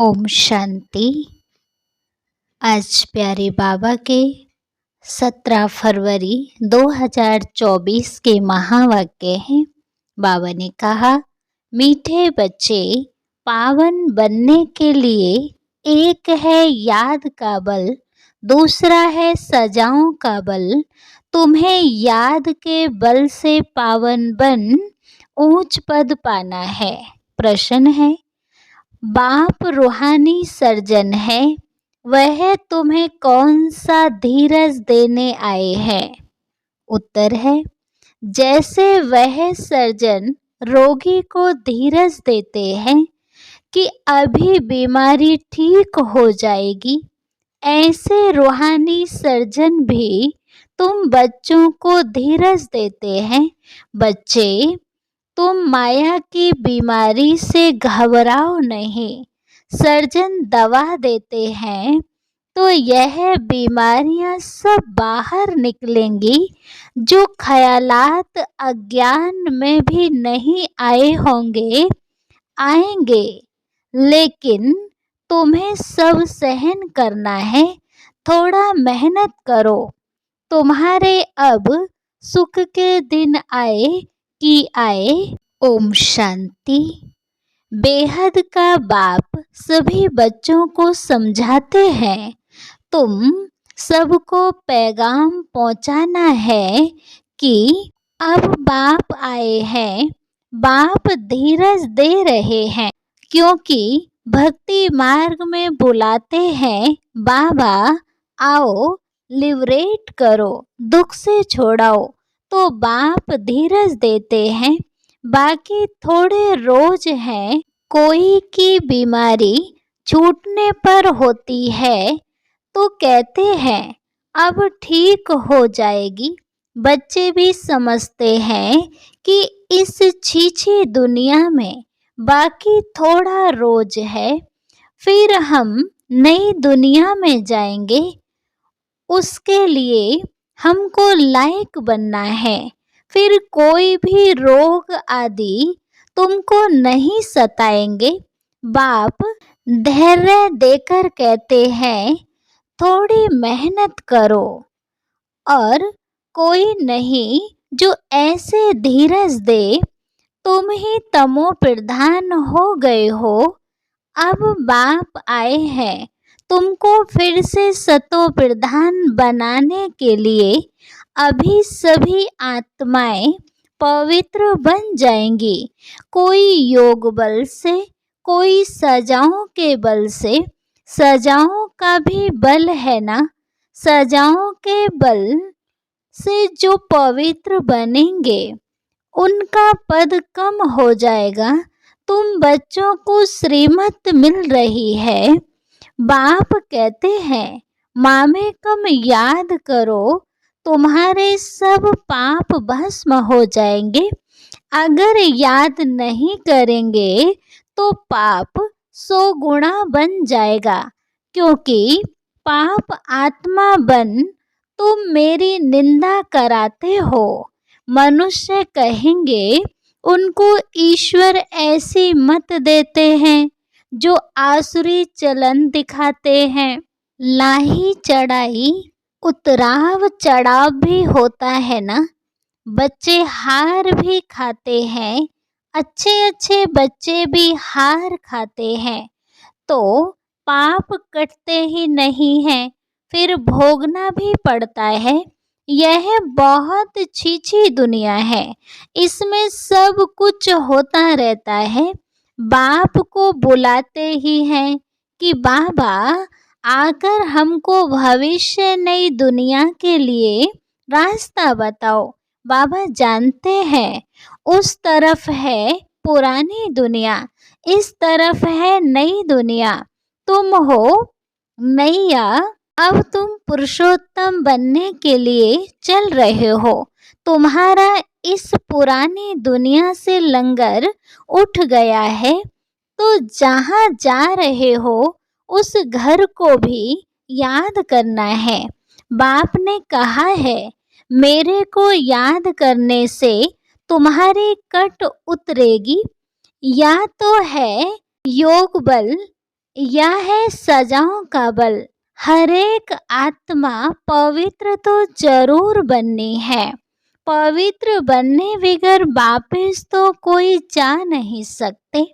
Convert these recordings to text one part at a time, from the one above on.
ओम शांति। आज प्यारे बाबा के 17 फरवरी 2024 के महावाक्य हैं। बाबा ने कहा, मीठे बच्चे, पावन बनने के लिए एक है याद का बल, दूसरा है सजाओं का बल। तुम्हें याद के बल से पावन बन ऊंच पद पाना है। प्रश्न है, बाप रूहानी सर्जन है, वह तुम्हें कौन सा धीरज देने आए हैं? उत्तर है, जैसे वह सर्जन रोगी को धीरज देते हैं कि अभी बीमारी ठीक हो जाएगी, ऐसे रूहानी सर्जन भी तुम बच्चों को धीरज देते हैं। बच्चे, तुम माया की बीमारी से घबराओ नहीं। सर्जन दवा देते हैं तो यह बीमारियां सब बाहर निकलेंगी जो ख्यालात अज्ञान में भी नहीं आए होंगे, आएंगे, लेकिन तुम्हें सब सहन करना है। थोड़ा मेहनत करो, तुम्हारे अब सुख के दिन आए कि आए। ओम शांति। बेहद का बाप सभी बच्चों को समझाते हैं, तुम सबको पैगाम पहुंचाना है कि अब बाप आए हैं। बाप धीरज दे रहे हैं क्योंकि भक्ति मार्ग में बुलाते हैं। बाबा आओ, लिबरेट करो, दुख से छोड़ाओ। तो बाप धीरज देते हैं। बाकी थोड़े रोज हैं, कोई की बीमारी छूटने पर होती है तो कहते हैं अब ठीक हो जाएगी। बच्चे भी समझते हैं कि इस छीछी दुनिया में बाकी थोड़ा रोज है, फिर हम नई दुनिया में जाएंगे। उसके लिए हमको लायक बनना है, फिर कोई भी रोग आदि तुमको नहीं सताएंगे। बाप धैर्य देकर कहते हैं, थोड़ी मेहनत करो। और कोई नहीं जो ऐसे धीरज दे। तुम ही तमो प्रधान हो गए हो, अब बाप आए हैं तुमको फिर से सतो प्रधान बनाने के लिए। अभी सभी आत्माएं पवित्र बन जाएंगी, कोई योग बल से, कोई सजाओं के बल से। सजाओं का भी बल है ना, सजाओं के बल से जो पवित्र बनेंगे उनका पद कम हो जाएगा। तुम बच्चों को श्रीमत मिल रही है। बाप कहते हैं, मामे कम याद करो, तुम्हारे सब पाप भस्म हो जाएंगे। अगर याद नहीं करेंगे तो पाप 100 गुना बन जाएगा, क्योंकि पाप आत्मा बन तुम मेरी निंदा कराते हो। मनुष्य कहेंगे, उनको ईश्वर ऐसी मत देते हैं जो आसुरी चलन दिखाते हैं। लाही चढ़ाई उतराव चढ़ाव भी होता है ना। बच्चे हार भी खाते हैं, अच्छे अच्छे बच्चे भी हार खाते हैं, तो पाप कटते ही नहीं हैं, फिर भोगना भी पड़ता है। यह बहुत छीछी दुनिया है, इसमें सब कुछ होता रहता है। बाप को बुलाते ही हैं कि बाबा आकर हमको भविष्य नई दुनिया के लिए रास्ता बताओ। बाबा जानते हैं उस तरफ है पुरानी दुनिया, इस तरफ है नई दुनिया। तुम हो नैया, अब तुम पुरुषोत्तम बनने के लिए चल रहे हो। तुम्हारा इस पुरानी दुनिया से लंगर उठ गया है, तो जहाँ जा रहे हो उस घर को भी याद करना है। बाप ने कहा है, मेरे को याद करने से तुम्हारी कट उतरेगी। या तो है योग बल, यह है सजाओं का बल। हर एक आत्मा पवित्र तो जरूर बननी है। पवित्र बनने बगैर वापस तो कोई जा नहीं सकते।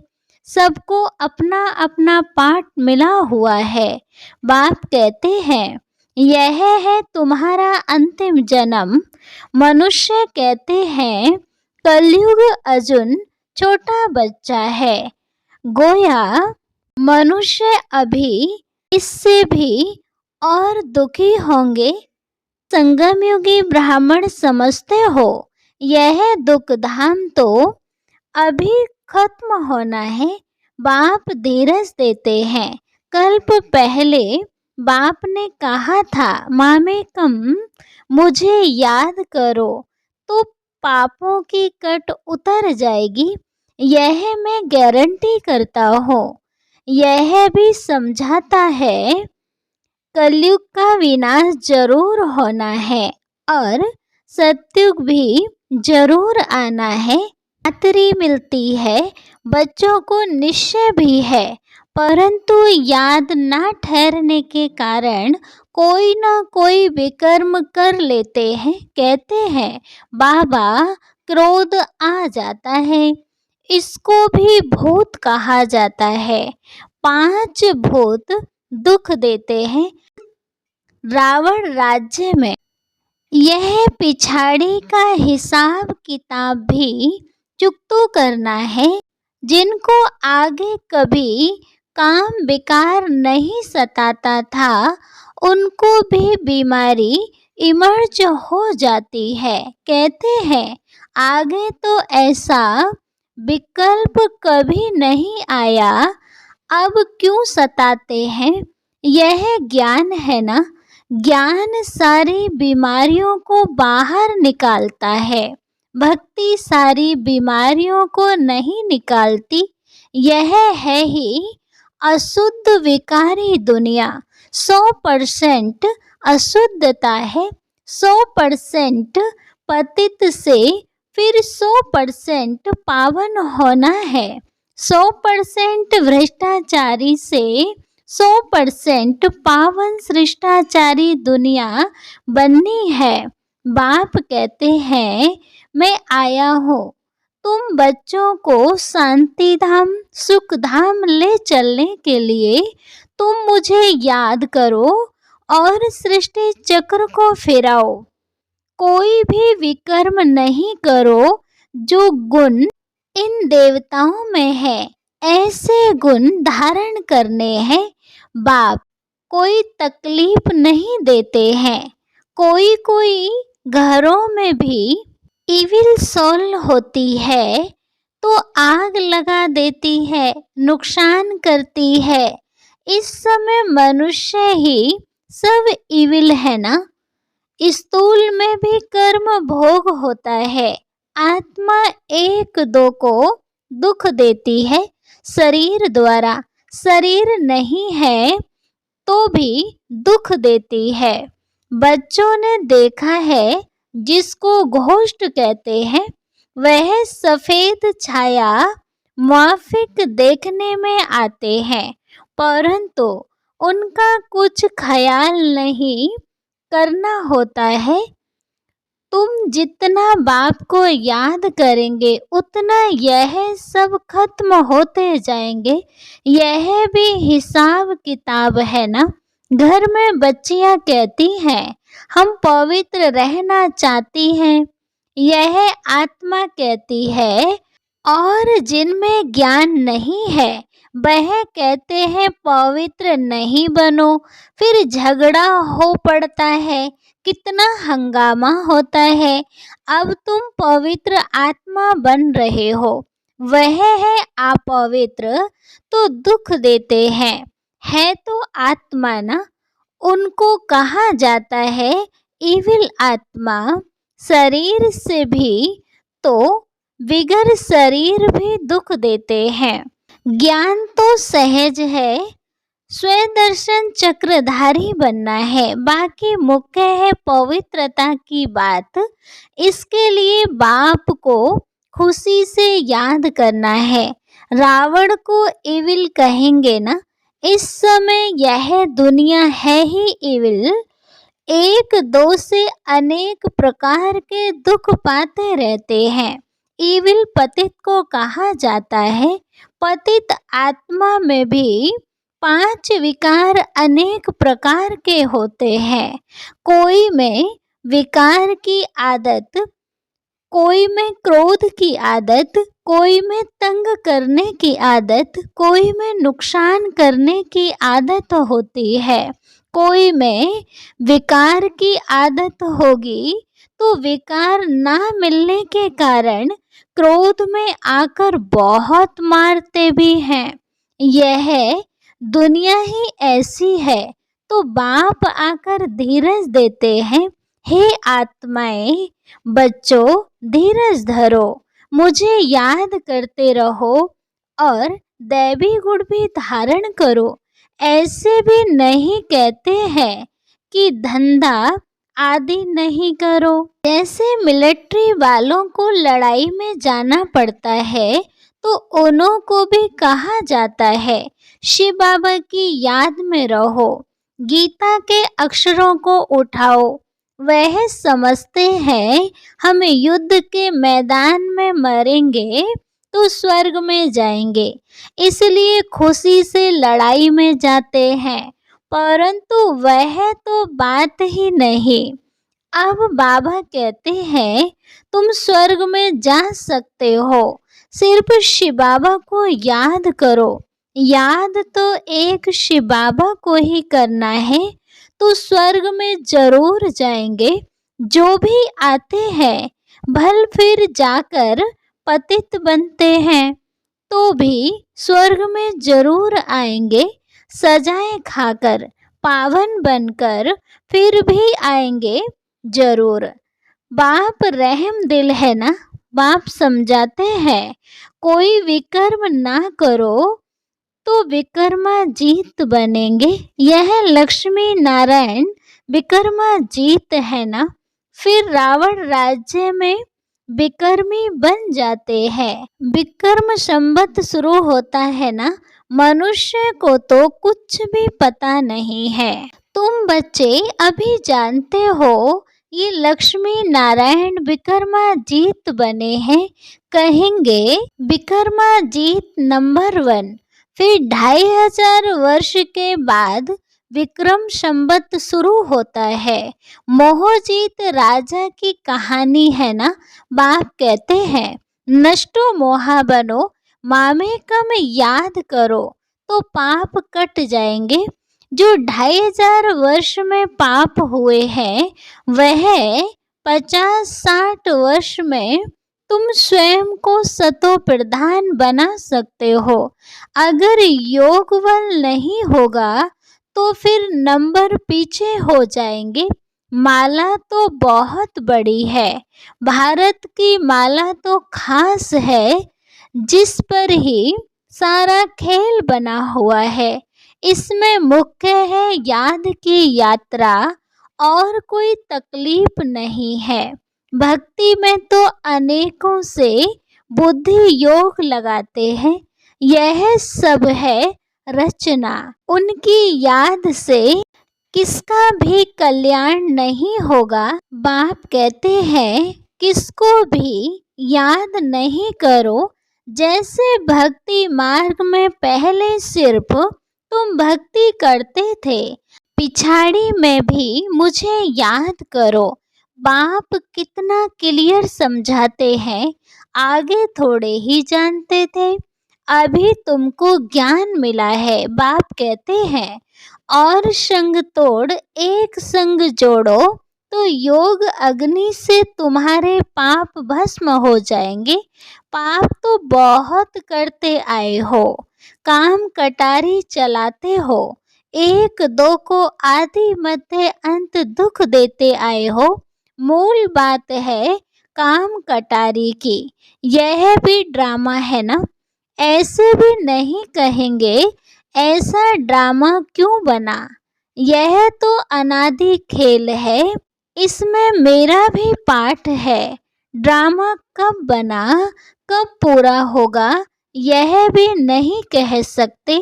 सबको अपना अपना पाठ मिला हुआ है। बाप कहते हैं यह है तुम्हारा अंतिम जन्म। मनुष्य कहते हैं कलयुग अर्जुन छोटा बच्चा है। गोया मनुष्य अभी इससे भी और दुखी होंगे। संगम युगी ब्राह्मण समझते हो यह दुख धाम तो अभी खत्म होना है। बाप धीरज देते हैं। कल्प पहले बाप ने कहा था मामे कम मुझे याद करो तो पापों की कट उतर जाएगी। यह मैं गारंटी करता हूँ। यह भी समझाता है कलयुग का विनाश जरूर होना है और सतयुग भी जरूर आना है। खातरी मिलती है बच्चों को निश्चय भी है, परंतु याद ना ठहरने के कारण कोई ना कोई विकर्म कर लेते हैं। कहते हैं बाबा क्रोध आ जाता है, इसको भी भूत कहा जाता है। 5 भूत दुख देते हैं। रावण राज्य में यह पिछाड़ी का हिसाब किताब भी चुकतो करना है। जिनको आगे कभी काम बेकार नहीं सताता था उनको भी बीमारी इमर्ज हो जाती है। कहते हैं आगे तो ऐसा विकल्प कभी नहीं आया, अब क्यों सताते हैं। यह ज्ञान है ना, ज्ञान सारी बीमारियों को बाहर निकालता है। भक्ति सारी बीमारियों को नहीं निकालती। यह है ही अशुद्ध विकारी दुनिया। 100% अशुद्धता है। 100% पतित से फिर 100% पावन होना है। 100% भ्रष्टाचारी से 100% पावन शिष्टाचारी दुनिया बननी है। बाप कहते हैं मैं आया हूँ तुम बच्चों को शांति धाम सुख धाम ले चलने के लिए। तुम मुझे याद करो और सृष्टि चक्र को फिराओ। कोई भी विकर्म नहीं करो। जो गुण इन देवताओं में है ऐसे गुण धारण करने हैं। बाप कोई तकलीफ नहीं देते हैं। कोई कोई घरों में भी इविल सोल होती है तो आग लगा देती है, नुकसान करती है। इस समय मनुष्य ही सब इविल है ना। स्थूल में भी कर्म भोग होता है। आत्मा 1-2 को दुख देती है शरीर द्वारा। शरीर नहीं है तो भी दुख देती है। बच्चों ने देखा है जिसको घोष्ट कहते हैं वह सफेद छाया माफिक देखने में आते हैं, परंतु उनका कुछ ख्याल नहीं करना होता है। तुम जितना बाप को याद करेंगे उतना यह सब खत्म होते जाएंगे। यह भी हिसाब किताब है ना। घर में बच्चियां कहती हैं हम पवित्र रहना चाहती हैं। यह आत्मा कहती है और जिनमें ज्ञान नहीं है वह कहते हैं पवित्र नहीं बनो। फिर झगड़ा हो पड़ता है, कितना हंगामा होता है। अब तुम पवित्र आत्मा बन रहे हो, वह है अपवित्र तो दुख देते हैं। है तो आत्मा ना। उनको कहा जाता है इविल आत्मा। शरीर से भी तो बिगर शरीर भी दुख देते हैं। ज्ञान तो सहज है, स्वदर्शन चक्रधारी बनना है। बाकी मुख्य है पवित्रता की बात। इसके लिए बाप को खुशी से याद करना है। रावण को इविल कहेंगे ना, इस समय यह दुनिया है ही इविल। एक दो से अनेक प्रकार के दुख पाते रहते हैं। इविल पतित को कहा जाता है। पतित आत्मा में भी 5 विकार अनेक प्रकार के होते हैं। कोई में विकार की आदत, कोई में क्रोध की आदत, कोई में तंग करने की आदत, कोई में नुकसान करने की आदत होती है। कोई में विकार की आदत होगी तो विकार ना मिलने के कारण क्रोध में आकर बहुत मारते भी हैं। यह दुनिया ही ऐसी है। तो बाप आकर धीरज देते हैं, हे आत्माएं, बच्चों धीरज धरो, मुझे याद करते रहो और दैवी गुण भी धारण करो। ऐसे भी नहीं कहते हैं कि धंधा आदि नहीं करो। जैसे मिलिट्री वालों को लड़ाई में जाना पड़ता है तो उन्हों को भी कहा जाता है शिव बाबा की याद में रहो, गीता के अक्षरों को उठाओ। वह समझते हैं हम युद्ध के मैदान में मरेंगे तो स्वर्ग में जाएंगे, इसलिए खुशी से लड़ाई में जाते हैं, परंतु वह तो बात ही नहीं। अब बाबा कहते हैं तुम स्वर्ग में जा सकते हो, सिर्फ शिव बाबा को याद करो। याद तो एक शिव बाबा को ही करना है तो स्वर्ग में जरूर जाएंगे। जो भी आते हैं भल फिर जाकर पतित बनते हैं तो भी स्वर्ग में जरूर आएंगे। सजाएं खाकर पावन बनकर फिर भी आएंगे जरूर। बाप रहम दिल है ना। बाप समझाते हैं कोई विकर्म ना करो तो विक्रमाजीत बनेंगे। यह लक्ष्मी नारायण विक्रमाजीत है ना। फिर रावण राज्य में विक्रमी बन जाते हैं। विक्रम संवत शुरू होता है ना। मनुष्य को तो कुछ भी पता नहीं है। तुम बच्चे अभी जानते हो ये लक्ष्मी नारायण विक्रमाजीत बने हैं। कहेंगे विक्रमाजीत नंबर 1। फिर 2500 वर्ष के बाद विक्रम संवत शुरू होता है। मोहजीत राजा की कहानी है ना। बाप कहते हैं नष्टो मोहा बनो, मामेकम याद करो तो पाप कट जाएंगे। जो 2500 वर्ष में पाप हुए हैं वह 50-60 वर्ष में तुम स्वयं को सतो प्रधान बना सकते हो। अगर योग बल नहीं होगा तो फिर नंबर पीछे हो जाएंगे। माला तो बहुत बड़ी है। भारत की माला तो खास है, जिस पर ही सारा खेल बना हुआ है। इसमें मुख्य है याद की यात्रा, और कोई तकलीफ नहीं है। भक्ति में तो अनेकों से बुद्धि योग लगाते हैं। यह सब है रचना। उनकी याद से किसका भी कल्याण नहीं होगा। बाप कहते हैं किसको भी याद नहीं करो। जैसे भक्ति मार्ग में पहले सिर्फ तुम भक्ति करते थे, पिछाड़ी में भी मुझे याद करो। बाप कितना क्लियर समझाते हैं, आगे थोड़े ही जानते थे। अभी तुमको ज्ञान मिला है। बाप कहते हैं और संग तोड़ एक संग जोड़ो तो योग अग्नि से तुम्हारे पाप भस्म हो जाएंगे। पाप तो बहुत करते आए हो, काम कटारी चलाते हो, एक दो को आदि मध्य अंत दुख देते आए हो। मूल बात है काम कटारी की। यह भी ड्रामा है ना। ऐसे भी नहीं कहेंगे ऐसा ड्रामा क्यों बना। यह तो अनादि खेल है, इसमें मेरा भी पार्ट है। ड्रामा कब बना, कब पूरा होगा, यह भी नहीं कह सकते।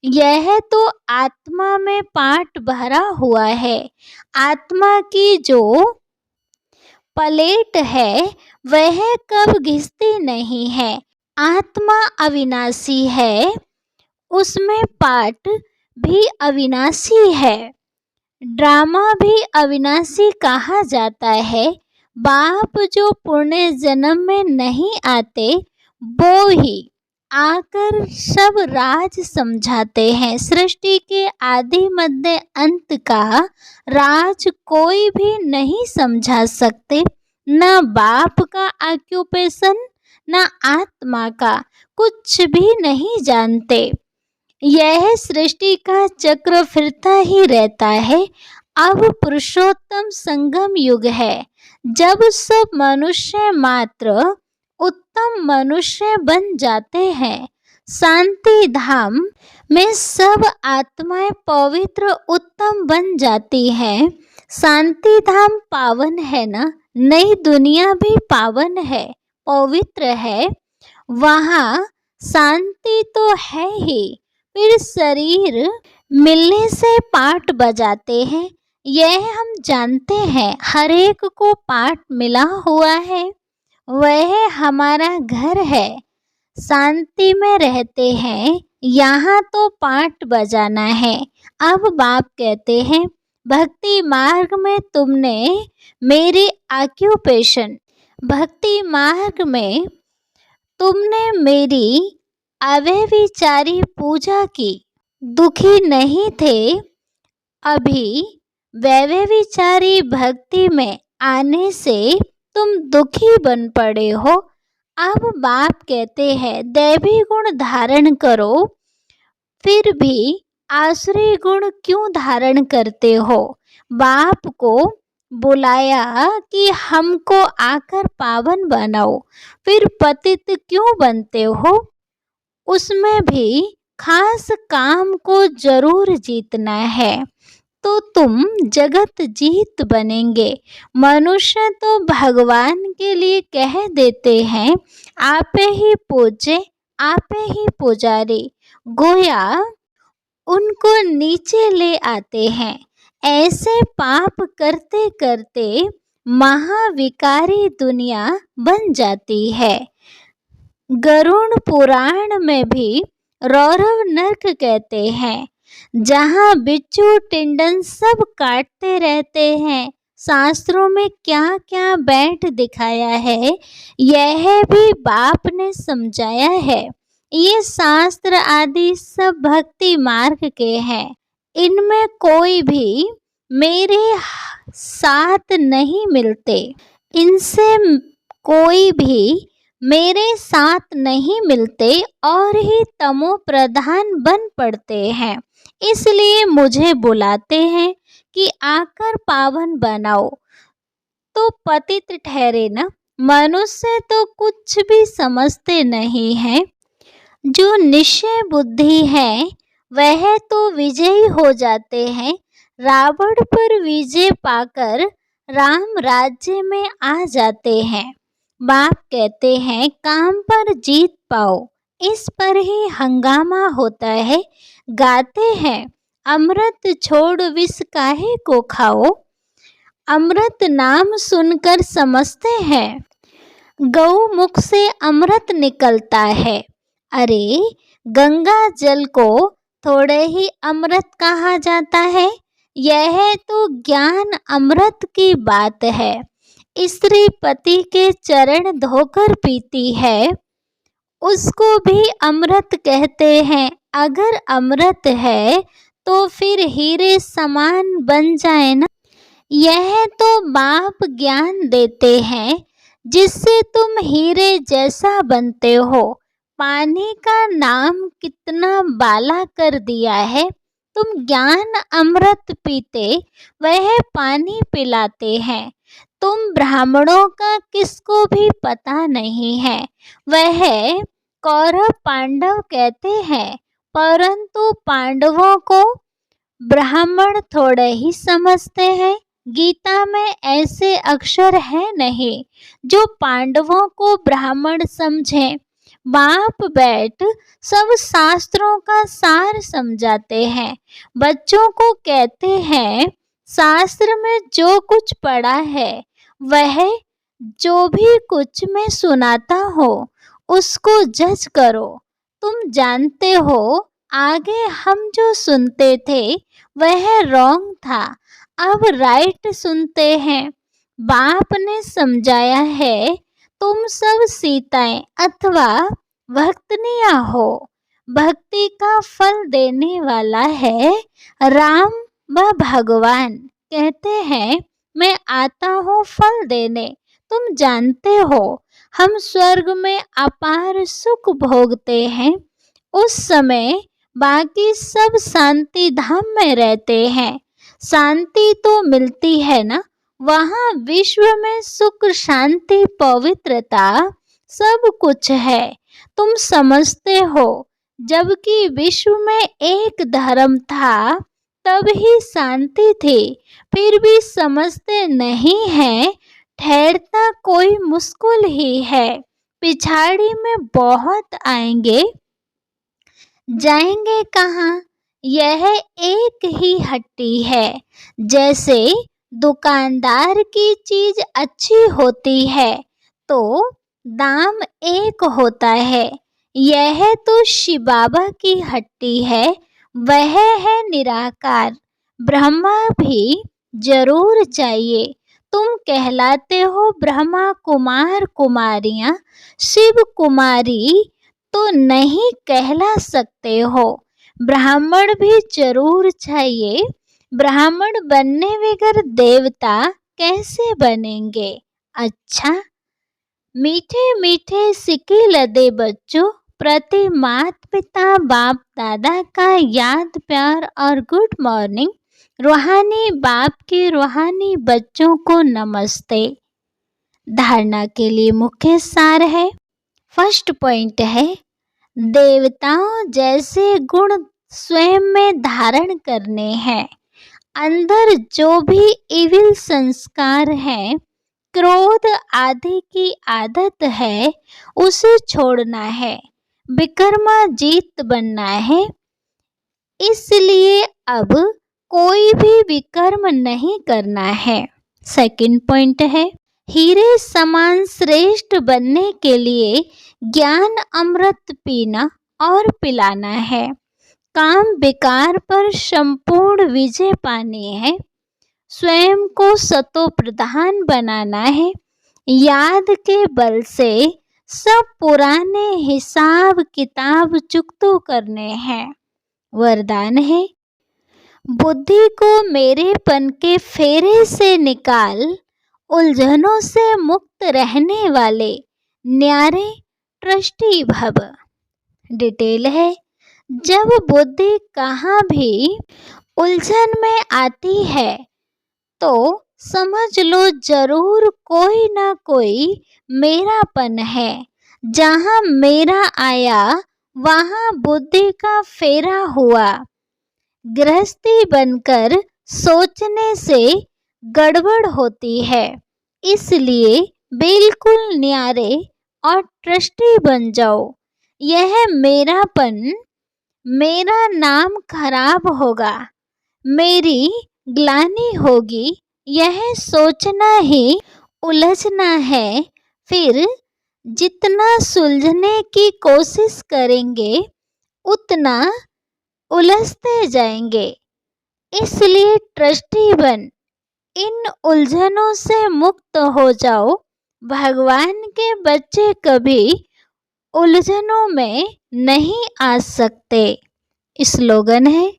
यह तो आत्मा में पाट भरा हुआ है। आत्मा की जो प्लेट है वह कब घिसती नहीं है। आत्मा अविनाशी है, उसमें पाठ भी अविनाशी है, ड्रामा भी अविनाशी कहा जाता है। बाप जो पुण्य जन्म में नहीं आते वो ही आकर सब राज समझाते हैं। सृष्टि के आदि मध्य अंत का राज कोई भी नहीं समझा सकते, न बाप का ऑक्यूपेशन न आत्मा का, कुछ भी नहीं जानते। यह सृष्टि का चक्र फिरता ही रहता है। अब पुरुषोत्तम संगम युग है, जब सब मनुष्य मात्र उत्तम मनुष्य बन जाते हैं। शांति धाम में सब आत्माएं पवित्र उत्तम बन जाती हैं। शांति धाम पावन है ना, नई दुनिया भी पावन है, पवित्र है। वहाँ शांति तो है ही, फिर शरीर मिलने से पाठ बजाते हैं। यह हम जानते हैं, हर एक को पाठ मिला हुआ है, वह हमारा घर है। शांति में रहते हैं, यहाँ तो पाठ बजाना है। अब बाप कहते हैं, भक्ति मार्ग में तुमने मेरी ऑक्यूपेशन, भक्ति मार्ग में तुमने मेरी अव्यभिचारी पूजा की, दुखी नहीं थे। अभी व्यभिचारी भक्ति में आने से तुम दुखी बन पड़े हो। अब बाप कहते हैं, दैवी गुण धारण करो, फिर भी आसुरी गुण क्यों धारण करते हो। बाप को बुलाया कि हमको आकर पावन बनाओ, फिर पतित क्यों बनते हो। उसमें भी खास काम को जरूर जीतना है तो तुम जगत जीत बनेंगे। मनुष्य तो भगवान के लिए कह देते हैं, आपे ही पूजे आपे ही पुजारी, गोया उनको नीचे ले आते हैं। ऐसे पाप करते करते महाविकारी दुनिया बन जाती है। गरुड़ पुराण में भी रौरव नरक कहते हैं, जहाँ बिच्छू टिंडन सब काटते रहते हैं। शास्त्रों में क्या क्या बैठ दिखाया है, यह भी बाप ने समझाया है। ये शास्त्र आदि सब भक्ति मार्ग के हैं, इनमें कोई भी मेरे साथ नहीं मिलते, इनसे कोई भी मेरे साथ नहीं मिलते और ही तमो प्रधान बन पड़ते हैं। इसलिए मुझे बुलाते हैं कि आकर पावन बनाओ, तो पतित ठहरे ना। मनुष्य तो कुछ भी समझते नहीं है। जो निश्चय बुद्धि है वह तो विजयी हो जाते हैं। रावण पर विजय पाकर राम राज्य में आ जाते हैं। बाप कहते हैं, काम पर जीत पाओ, इस पर ही हंगामा होता है। गाते हैं, अमृत छोड़ विष काहे को खाओ। अमृत नाम सुनकर समझते हैं गौ मुख से अमृत निकलता है। अरे गंगा जल को थोड़े ही अमृत कहा जाता है, यह तो ज्ञान अमृत की बात है। स्त्री पति के चरण धोकर पीती है, उसको भी अमृत कहते हैं। अगर अमृत है तो फिर हीरे समान बन जाए ना। यह तो बाप ज्ञान देते हैं, जिससे तुम हीरे जैसा बनते हो। पानी का नाम कितना बाला कर दिया है। तुम ज्ञान अमृत पीते, वह पानी पिलाते हैं। तुम ब्राह्मणों का किसको भी पता नहीं है। वह कौरव पांडव कहते हैं, परंतु पांडवों को ब्राह्मण थोड़े ही समझते हैं। गीता में ऐसे अक्षर है नहीं जो पांडवों को ब्राह्मण समझें। बाप बैठ सब शास्त्रों का सार समझाते हैं। बच्चों को कहते हैं शास्त्र में जो कुछ पढ़ा है वह जो भी कुछ मैं सुनाता हूँ उसको जज करो। तुम जानते हो आगे हम जो सुनते थे वह रॉन्ग था, अब राइट सुनते हैं। बाप ने समझाया है तुम सब सीताएं अथवा भक्तनियां हो। भक्ति का फल देने वाला है राम व भगवान। कहते हैं मैं आता हूँ फल देने। तुम जानते हो हम स्वर्ग में अपार सुख भोगते हैं, उस समय बाकी सब शांति धाम में रहते हैं। शांति तो मिलती है ना, वहाँ विश्व में सुख शांति पवित्रता सब कुछ है। तुम समझते हो जबकि विश्व में एक धर्म था तब ही शांति थी, फिर भी समझते नहीं है। ठहरता कोई मुश्किल ही है, पिछाड़ी में बहुत आएंगे जाएंगे कहाँ। यह एक ही हट्टी है। जैसे दुकानदार की चीज अच्छी होती है तो दाम एक होता है, यह तो शिव बाबा की हट्टी है, वह है निराकार। ब्रह्मा भी जरूर चाहिए। तुम कहलाते हो ब्रह्मा कुमार कुमारियां, शिव कुमारी तो नहीं कहला सकते हो। ब्राह्मण भी जरूर चाहिए। ब्राह्मण बनने बगैर देवता कैसे बनेंगे। अच्छा, मीठे मीठे सिक्के लदे बच्चों प्रति माता पिता बाप दादा का याद प्यार और गुड मॉर्निंग। रूहानी बाप के रूहानी बच्चों को नमस्ते। धारणा के लिए मुख्य सार है। फर्स्ट पॉइंट है देवताओं जैसे गुण स्वयं में धारण करने हैं। अंदर जो भी इविल संस्कार है, क्रोध आदि की आदत है, उसे छोड़ना है। विक्रमाजीत बनना है। इसलिए अब कोई भी विकर्म नहीं करना है। सेकंड पॉइंट है हीरे समान श्रेष्ठ बनने के लिए ज्ञान अमृत पीना और पिलाना है। काम विकार पर संपूर्ण विजय पानी है। स्वयं को सतो प्रधान बनाना है। याद के बल से सब पुराने हिसाब किताब चुकतो करने हैं। वरदान है बुद्धि को मेरेपन के फेरे से निकाल, उलझनों से मुक्त रहने वाले न्यारे ट्रस्टी भव। डिटेल है जब बुद्धि कहाँ भी उलझन में आती है तो समझ लो जरूर कोई ना कोई मेरापन है। जहाँ मेरा आया वहाँ बुद्धि का फेरा हुआ। गृहस्थी बनकर सोचने से गड़बड़ होती है, इसलिए बिल्कुल न्यारे और ट्रस्टी बन जाओ। यह मेरापन, मेरा नाम खराब होगा, मेरी ग्लानि होगी, यह सोचना ही उलझना है। फिर जितना सुलझने की कोशिश करेंगे उतना उलझते जाएंगे। इसलिए ट्रस्टी बन इन उलझनों से मुक्त हो जाओ। भगवान के बच्चे कभी उलझनों में नहीं आ सकते। स्लोगन है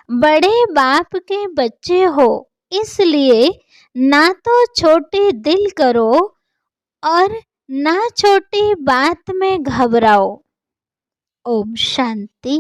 बड़े बाप के बच्चे हो, इसलिए ना तो छोटे दिल करो और ना छोटी बात में घबराओ। ओम शांति।